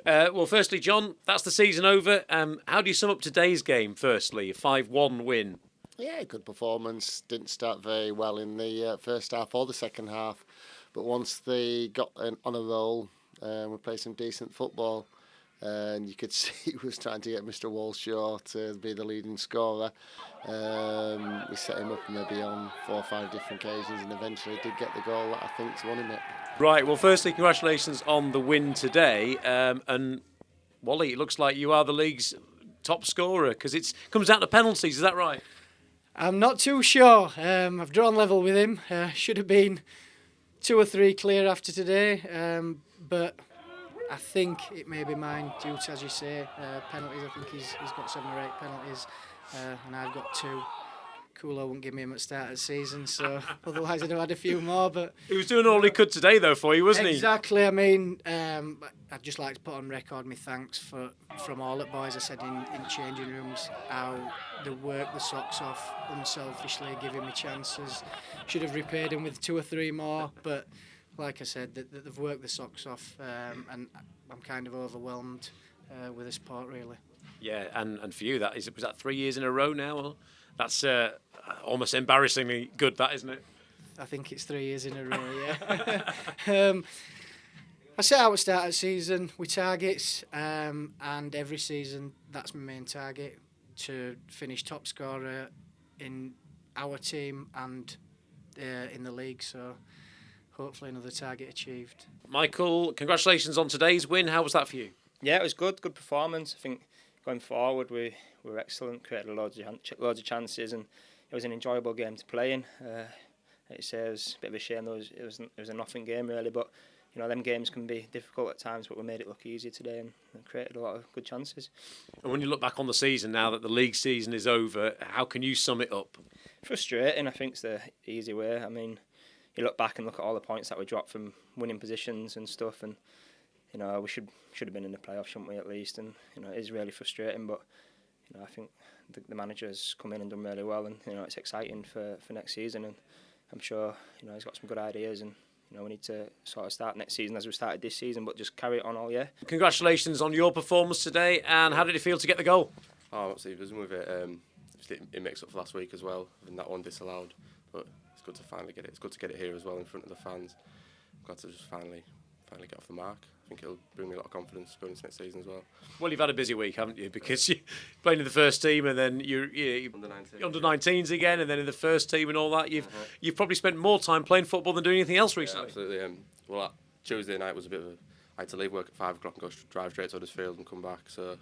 Well, firstly, John, that's the season over. How do you sum up today's game, firstly? A 5-1 win. Yeah, good performance. Didn't start very well in the first half or the second half, but once they got on a roll, we played some decent football. And you could see he was trying to get Mr. Walshaw to be the leading scorer. We set him up maybe on 4 or 5 different occasions and eventually did get the goal that I think's won him it. Right, well, firstly, congratulations on the win today. And, Wally, it looks like you are the league's top scorer because it comes down to penalties, is that right? I'm not too sure. I've drawn level with him. Should have been 2 or 3 clear after today, but I think it may be mine due to, as you say, penalties. I think he's got 7 or 8 penalties, and I've got 2. Coulson wouldn't give me him at the start of the season, so otherwise I'd have had a few more. But he was doing all he could today, though, for you, wasn't he? Exactly. I mean, I'd just like to put on record my thanks from all the boys. I said in changing rooms how they work the socks off unselfishly, giving me chances. Should have repaid him with 2 or 3 more, but like I said, they've worked the socks off, and I'm kind of overwhelmed with the sport, really. Yeah, and for you, was that 3 years in a row now? That's almost embarrassingly good, that, isn't it? I think it's 3 years in a row, yeah. I set out at the start of the season with targets, and every season that's my main target, to finish top scorer in our team and in the league, so hopefully another target achieved. Michael, congratulations on today's win. How was that for you? Yeah, it was good performance. I think going forward we were excellent, created loads of chances, and it was an enjoyable game to play in. It was a bit of a shame it was a nothing game really, but you know them games can be difficult at times, but we made it look easy today and created a lot of good chances. And when you look back on the season now that the league season is over, how can you sum it up? Frustrating, I think, is the easy way. I mean, you look back and look at all the points that we dropped from winning positions and stuff, and you know we should have been in the playoffs, shouldn't we, at least? And you know it is really frustrating, but you know I think the manager's come in and done really well, and you know it's exciting for next season, and I'm sure you know he's got some good ideas, and you know we need to sort of start next season as we started this season, but just carry it on all year. Congratulations on your performance today, and how did it feel to get the goal? I'm absolutely buzzing with it. It makes up for last week as well, and that one disallowed, but it's good to finally get it. It's good to get it here as well in front of the fans. I'm glad to just finally get off the mark. I think it'll bring me a lot of confidence going into next season as well. Well, you've had a busy week, haven't you? Because you're playing in the first team, and then you're under 19s again, and then in the first team and all that. You've probably spent more time playing football than doing anything else recently. Yeah, absolutely. Well, Tuesday night was a bit of I had to leave work at 5 o'clock and drive straight to Huddersfield and come back, so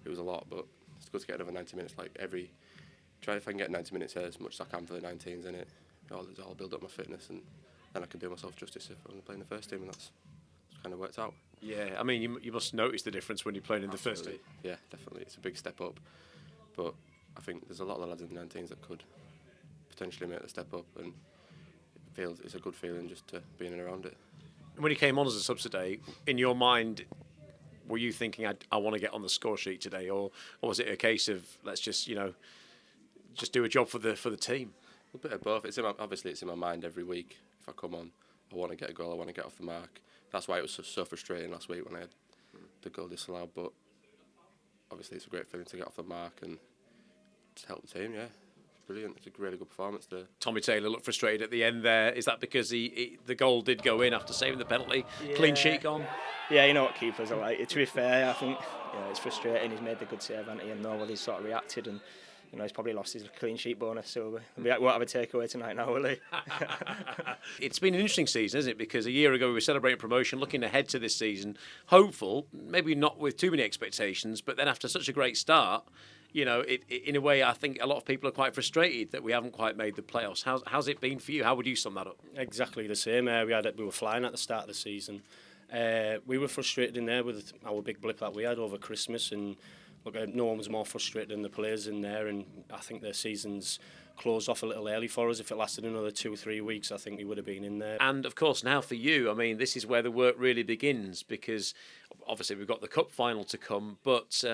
it was a lot. But it's good to get another 90 minutes. Try if I can get 90 minutes here as much as I can for the 19s in it. I'll build up my fitness, and then I can do myself justice if I'm playing the first team, and that's kind of worked out. Yeah, I mean, you must notice the difference when you're playing in the first team. Yeah, definitely. It's a big step up. But I think there's a lot of the lads in the 19s that could potentially make the step up, and it's a good feeling just to be in and around it. And when you came on as a sub today, in your mind, were you thinking, I want to get on the score sheet today, or was it a case of, let's just do a job for the team? A bit of both. Obviously it's in my mind every week. If I come on, I want to get a goal, I want to get off the mark. That's why it was so frustrating last week when I had the goal disallowed. But obviously it's a great feeling to get off the mark and to help the team. Yeah, brilliant. It's a really good performance there. Tommy Taylor looked frustrated at the end there. Is that because the goal did go in after saving the penalty? Yeah. Clean sheet gone? Yeah, you know what keepers are like. To be fair, I think it's frustrating. He's made the good save, hasn't he? And nobody's sort of reacted, and you know he's probably lost his clean sheet bonus, so we won't have a takeaway tonight now, will he? It's been an interesting season, isn't it? Because a year ago we were celebrating promotion, looking ahead to this season, hopeful, maybe not with too many expectations, but then after such a great start, you know, in a way I think a lot of people are quite frustrated that we haven't quite made the playoffs. How's it been for you? How would you sum that up? Exactly the same. We were flying at the start of the season. We were frustrated in there with our big blip that we had over Christmas, and look, no one was more frustrated than the players in there, and I think their season's closed off a little early for us. If it lasted another 2 or 3 weeks, I think we would have been in there. And of course now for you, I mean, this is where the work really begins, because obviously we've got the cup final to come, but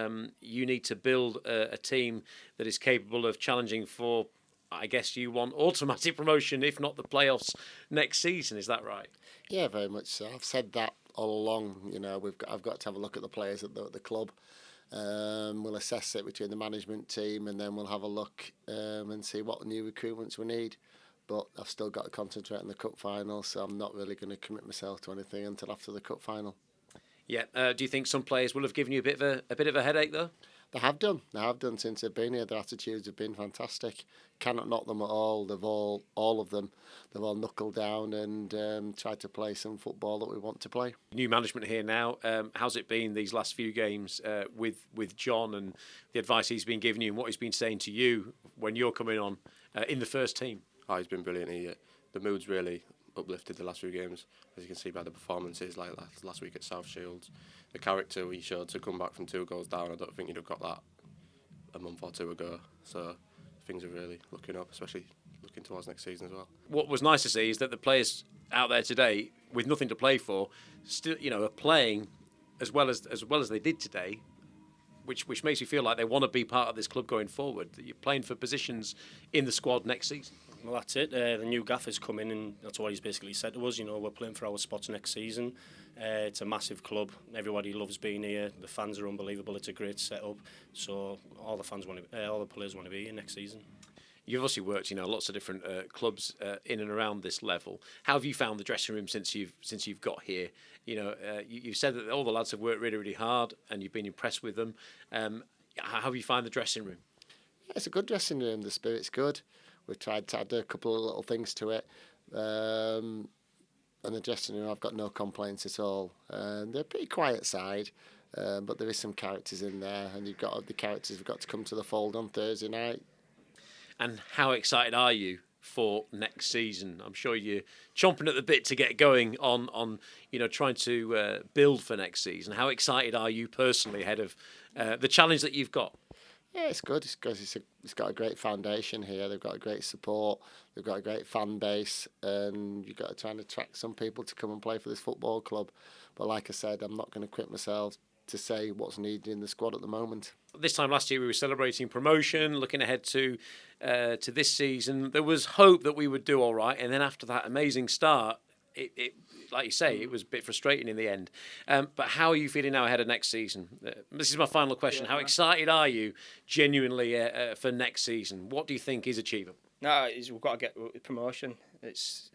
you need to build a team that is capable of challenging for, I guess you want automatic promotion, if not the playoffs next season. Is that right? Yeah, very much so. I've said that all along. I've got to have a look at the players at the club. We'll assess it between the management team, and then we'll have a look and see what new recruitments we need. But I've still got to concentrate on the cup final, so I'm not really going to commit myself to anything until after the cup final. Yeah. Do you think some players will have given you a bit of a headache though? They have done since they've been here. Their attitudes have been fantastic. Cannot knock them at all. All of them, they've all knuckled down and tried to play some football that we want to play. New management here now. How's it been these last few games with John and the advice he's been giving you and what he's been saying to you when you're coming on in the first team? Oh, he's been brilliant. The mood's really uplifted the last few games, as you can see by the performances like last week at South Shields. The character we showed to come back from 2 goals down, I don't think you'd have got that a month or 2 ago. So things are really looking up, especially looking towards next season as well. What was nice to see is that the players out there today, with nothing to play for, still are playing as well as they did today, which makes you feel like they want to be part of this club going forward. You're playing for positions in the squad next season. Well, that's it. The new gaffer's come in, and that's what he's basically said to us. We're playing for our spots next season. It's a massive club. Everybody loves being here. The fans are unbelievable. It's a great setup. So all the players want to be here next season. You've obviously worked, lots of different clubs in and around this level. How have you found the dressing room since you've got here? You've said that all the lads have worked really, really hard, and you've been impressed with them. How have you found the dressing room? Yeah, it's a good dressing room. The spirit's good. We've tried to add a couple of little things to it. And the dressing room, I've got no complaints at all. They're a pretty quiet side, but there is some characters in there, and the characters have got to come to the fold on Thursday night. And how excited are you for next season? I'm sure you're chomping at the bit to get going on trying to build for next season. How excited are you personally ahead of the challenge that you've got? Yeah, it's good. It's got a great foundation here. They've got a great support. They've got a great fan base, and you've got to try and attract some people to come and play for this football club. But like I said, I'm not going to quit myself to say what's needed in the squad at the moment. This time last year we were celebrating promotion, looking ahead to this season. There was hope that we would do all right, and then after that amazing start, it like you say, it was a bit frustrating in the end. But how are you feeling now ahead of next season? This is my final question. How excited are you genuinely for next season? What do you think is achievable? No, we've got to get promotion. That's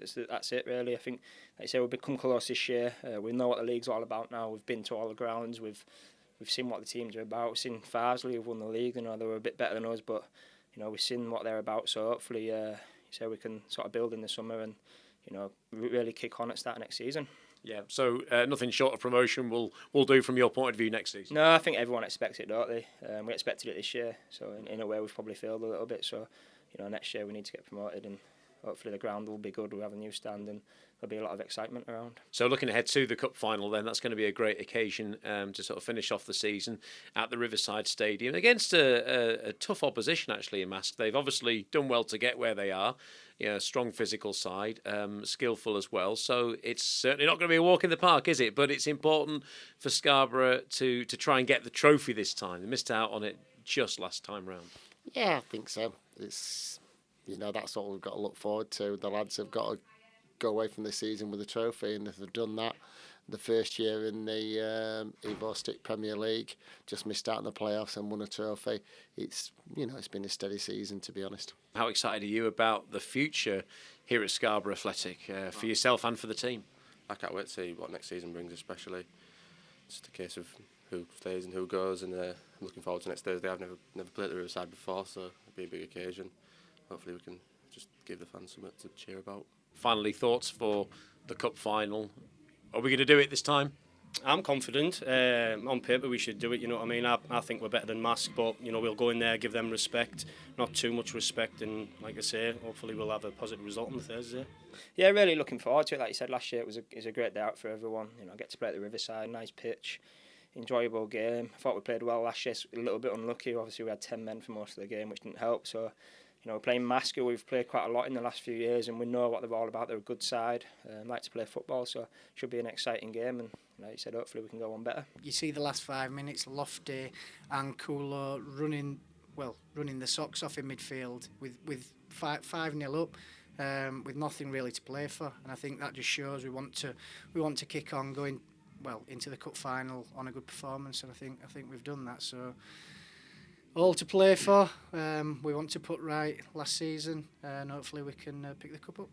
it really. I think, like I say, we've become close this year. We know what the league's all about now. We've been to all the grounds. We've seen what the teams are about. We've seen Farsley have won the league. They were a bit better than us, but we've seen what they're about. So hopefully, we can sort of build in the summer and really kick on at start of next season. Yeah. So nothing short of promotion will do from your point of view next season. No, I think everyone expects it, don't they? We expected it this year, so in a way we've probably failed a little bit. So next year we need to get promoted, and hopefully the ground will be good. We'll have a new stand, and there'll be a lot of excitement around. So looking ahead to the cup final, then that's going to be a great occasion to sort of finish off the season at the Riverside Stadium against a tough opposition actually in Mask. They've obviously done well to get where they are. Strong physical side, skillful as well. So it's certainly not going to be a walk in the park, is it? But it's important for Scarborough to try and get the trophy this time. They missed out on it just last time round. Yeah, I think so. It's that's what we've got to look forward to. The lads have got to go away from this season with a trophy, and if they've done that, the first year in the Evo Stick Premier League, just missed out in the playoffs and won a trophy. It's been a steady season, to be honest. How excited are you about the future here at Scarborough Athletic for yourself and for the team? I can't wait to see what next season brings, especially. It's just a case of who stays and who goes, and I'm looking forward to next Thursday. I've never played at the Riverside before, so it'll be a big occasion. Hopefully we can just give the fans something to cheer about. Finally, thoughts for the cup final? Are we going to do it this time? I'm confident. On paper, we should do it. You know what I mean? I think we're better than Mask, but we'll go in there, give them respect, not too much respect, and like I say, hopefully we'll have a positive result on the Thursday. Yeah, really looking forward to it. Like you said, last year it was a great day out for everyone. Get to play at the Riverside, nice pitch, enjoyable game. I thought we played well last year. A little bit unlucky. Obviously, we had 10 men for most of the game, which didn't help. So. We're playing Mask, who we've played quite a lot in the last few years, and we know what they're all about. They're a good side, like to play football, so it should be an exciting game. And like you said, hopefully we can go on better. You see the last 5 minutes, Lofty and Coulson running the socks off in midfield with 5-0 up. with nothing really to play for, and I think that just shows we want to kick on going well into the cup final on a good performance, and I think we've done that. So all to play for. We want to put right last season, and hopefully we can pick the cup up.